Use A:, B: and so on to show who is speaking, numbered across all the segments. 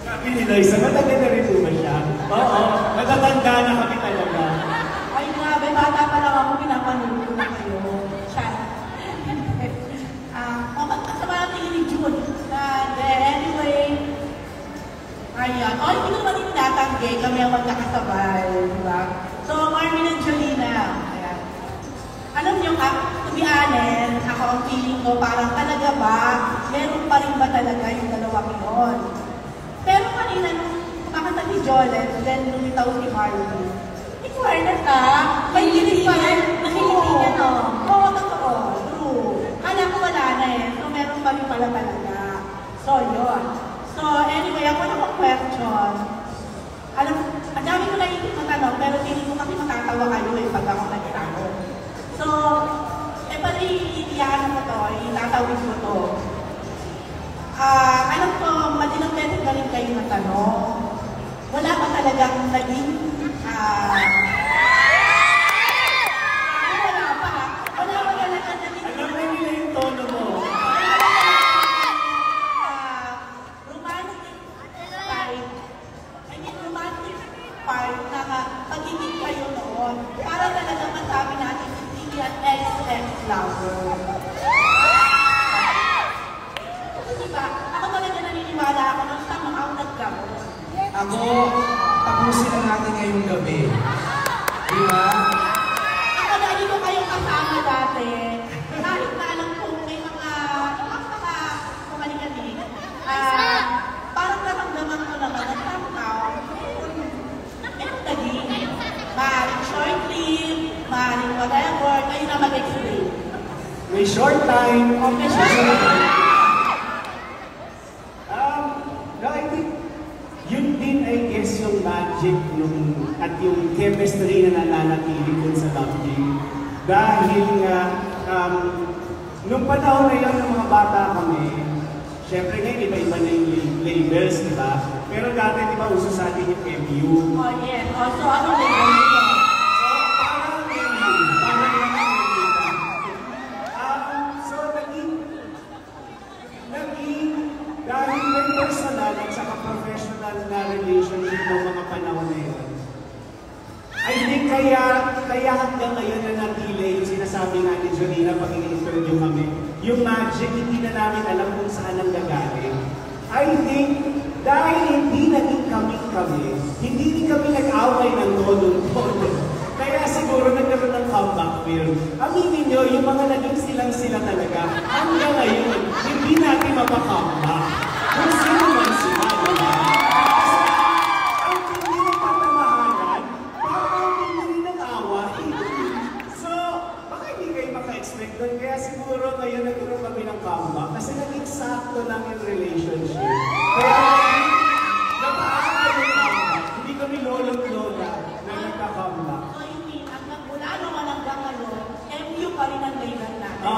A: Sabi ni Loisa, matagal na rin po ba siya? Oo, matatanda na kami talaga.
B: Ay grabe, bata pa lang ako, pinapanood ko na kayo. Siya. Sa mga tingin ni June. Anyway, ayan. Hindi ko naman yung natanggi, kami ang magkakasabay, di ba? So, Marvin and Jolina, ayan. Alam niyo, to be honest, ako ang feeling ko, parang talaga ba, meron pa rin ba talaga yung dalawang yun? Pero kanina, nung kumakanta ni Jolene, then lumitaw si Marvin. Fairness may kilig pa rin. Nakiliti niya, no? Oo, totoo. True. Kala ko wala na eh. So, meron pa rin pala talaga. So, yun. So, anyway, ako na question. Alam, ang dami ko naisip na tanong, pero hindi ko kasi makatawa kayo eh, pag ako nagtanong. So, pala iiyakan ko to, itatawid ko to. Alam ko, madilang beses na rin kayo na tanong. Wala pa talagang naging
C: Ako, tapusin na natin ngayong gabi. Di ba?
B: Ako dahil ko kayong kasama dati. Kahit na alam kong may mga kumaligalig. Parang naramdaman ko naman na somehow, meron naging. Maaaring short lived, maaaring whatever, kayo na mag-explain.
A: May short time.
B: Okay, short time.
A: Yung magic at yung chemistry na nananatili dun sa Love Team. Dahil nga, nung panahon na yun ng mga bata kami, syempre ngayon iba-iba na yung labels, di ba? Pero dati, di ba, uso sa atin yung MU.
B: Oh, yes. So, ano label nito?
A: Dahil may personal at saka professional na relationship ng mga panahon na yun. I think kaya hanggang ngayon na natili yung sinasabi nga ni Jolina pag ini-interview kami, yung magic, hindi na namin alam kung saan ang gagaling. I think dahil hindi naging kami, hindi rin kami nag-away ng todo. Kaya siguro nagkaroon ng comeback film. Aminin nyo, yung mga naging silang-sila talaga, hanggang ngayon, hindi natin mapaka-comeback. Kung sino man sila, diba? Kasi, ang hindi ng patamahanan, parang hindi nag-away. So, baka hindi kayo maka-expect doon. Kaya siguro ngayon nagkaroon kami ng comeback kasi naging sakto lang yung relationship. Kaya, napaasa yung comeback. Hindi kami lolong-lola na nagka-comeback.
B: Pa rin ang label natin.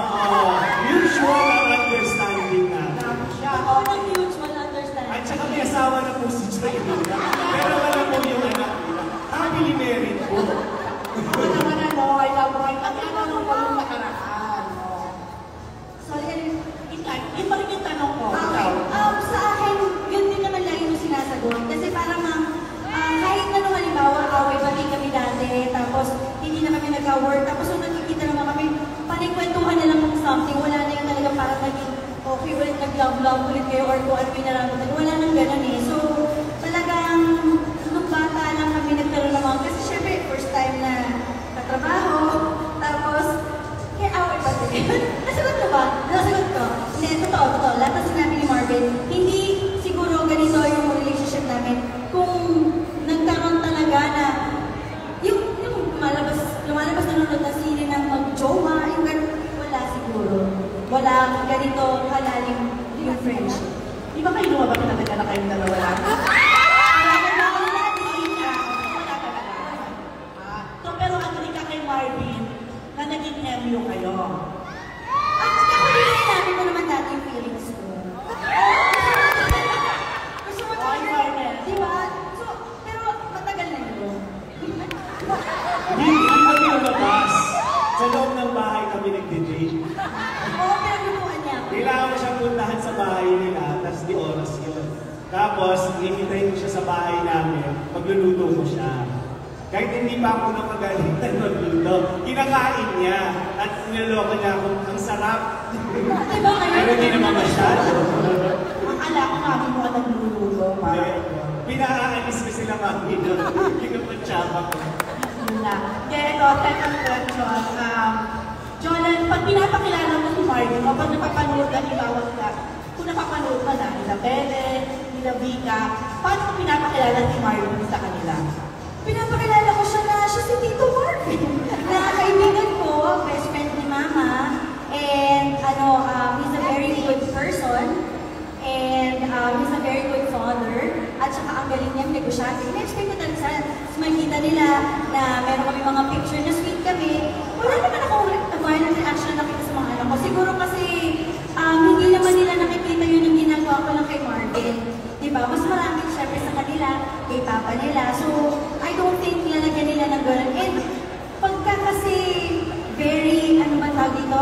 A: Mutual understanding natin.
B: Oo, mutual understanding.
A: At saka may asawa na po si Jolina. Pero wala po yung anak nila. Happily married po.
B: Ako naman I love my tanong ko yung nakaraan. Sorry, yun pa rin yung tanong ko.
D: Sa akin, yun din naman lang yung sinasagot. Kasi parang kahit na nung halimbawa, away pati kami dati, tapos hindi na kami nagka-work, tapos nung nakikita naman kami, panikwentuhan na lang ng something, wala na yung talagang parang naging okay ulit, nag-love-love ulit kayo, or kung ano yung nararamdaman, wala nang ganun eh. So, talagang, nung bata lang kami nagkaroon naman, kasi syempre, first time na katrabaho, tapos, kaya away pati. Nasagot ko ba? Nasagot ko. Hindi, totoo. Lahat ng sinabi ni Marvin, hindi siguro ganito yung relationship namin. Kung nagkaroon talaga na yung lumalabas nanonood na sine ng mag-jowa, yung gano'n, wala siguro. Wala ganito kalalim yung friendship.
B: Di ba kayo lumabas talaga na kayong dalawa lang? So, pero agree ka kay Marvin na naging MU kayo.
D: Ako din namin ko naman dati yung feelings ko. Gusto mo di ba? So, pero matagal na yun.
A: Hindi kami lumabas. Sa loob ng bahay kami nag-date.
D: Oo, pero gumawa niya.
A: Kailangan mo siyang puntahan sa bahay nila, tapos di oras yun. Tapos, hinihintay ko siya sa bahay namin, magluluto ko siya. Kahit hindi pa ako napagalitan magluto, kinakain niya at niloloko niya ako, ang sarap.
D: Diba kayo?
A: Pero hindi naman masyado.
B: Akala ko mami mo ka nagluluto, ma.
A: Pinaalis ko sila mami doon. Pinapatsaba ko.
B: Yun na. Ito, second question. Jolan, pag pinapakilala mo si Marvin, o pag napapanood ka, ibawag ka, kung napapanood ka na, nila Bele, nila Vika, paano mo pinapakilala si Marvin sa kanila?
D: Pinapakilala ko siya na siya si Tito Marvin. Na kaibigan ko, best friend ni Mama. And he's a very good person. And he's a very good father. At saka ang galing niyang negosyante. In-expect ko talaga sana. Makita nila na meron kami mga picture na sweet kami. Wala naman akong violent reaction na nakita sa mga anak ko. Siguro kasi hindi naman nila nakikita yun yung ginagawa ko lang kay Marvin. Diba? Mas marami syempre sa kanila, kay Papa nila. So, I don't think lalagyan nila ng gano'n. And pagka kasi very, tawag dito,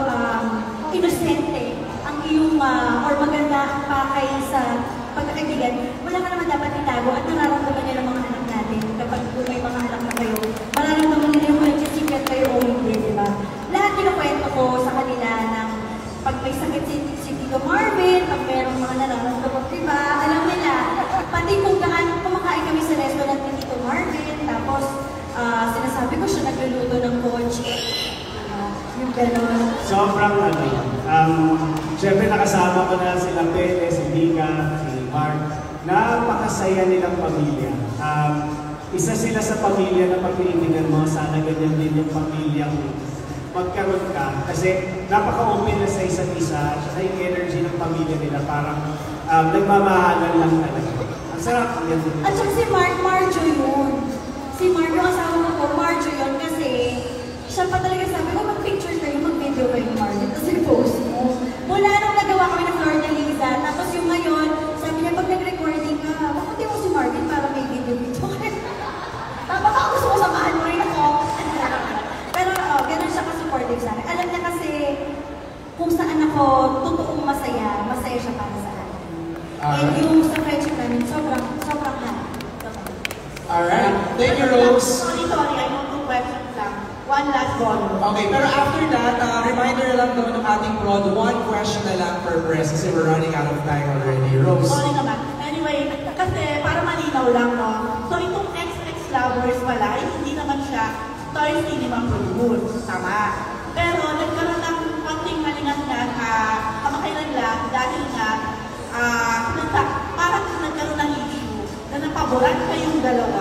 D: inosente ang iyong, or maganda ang pakay sa pagkakaibigan, wala ka naman dapat itago at nararamdaman nila mga anak natin. Kapag may mga anak na kayo, mararamdaman nila yung nagsisikret kayo o hindi, diba? Lahat kinukwento ko sa kanila ng pag may sakit si Tito Marvin, pag merong mga nararamdaman, diba? Alam nila, pati kung kumakain kami sa restaurant ni Tito Marvin, tapos sinasabi ko siya nagluluto ng kotse. Yung gano'n.
A: Sobrang siyempre nakasama ko na sila Bele, si Vika, si Mark. Napakasaya nilang pamilya. Isa sila sa pamilya na pag-iindigan mo, sana ganyan din yung pamilya mo. Magkaroon ka. Kasi napaka-open na sa isa't isa, at saka yung energy ng pamilya nila parang nagmamahalan lang talaga. Ang sarap.
D: At saka si Marjo yun. Si Mark, yung asawa ko, Marjo yun kasi siya pa talaga sabi ko, mag-picture kayo, mag-video kayo ni Marvin, kasi post mo. Mula nung nagawa kami ng Flor de Liza, tapos yung ngayon, sabi niya, pag nag-recording ka, makuti mo si Marvin para may video-video ka. Tapos ako gusto mo samahan mo rin ako. Pero ganun siya ka-supportive sa akin. Alam niya kasi kung saan ako totoong masaya, masaya siya para sa akin. And yung sa friendship namin, sobrang happy.
C: Alright. Thank you, Rose.
B: Sorry, I have two questions lang. One last bonus.
C: Okay, pero after that, reminder lang naman ng ating prod, one question na lang per press kasi we're running out of time already. Rose.
B: Sorry naman. Anyway, kasi para malinaw lang, no? So itong XX Lovers pala, hindi naman siya Star Cinema produce. Tama. Pero nagkaroon ng konting malingan-ngan kamakailan lang dahil nga parang nagkaroon ng issue na napaboran kayong dalawa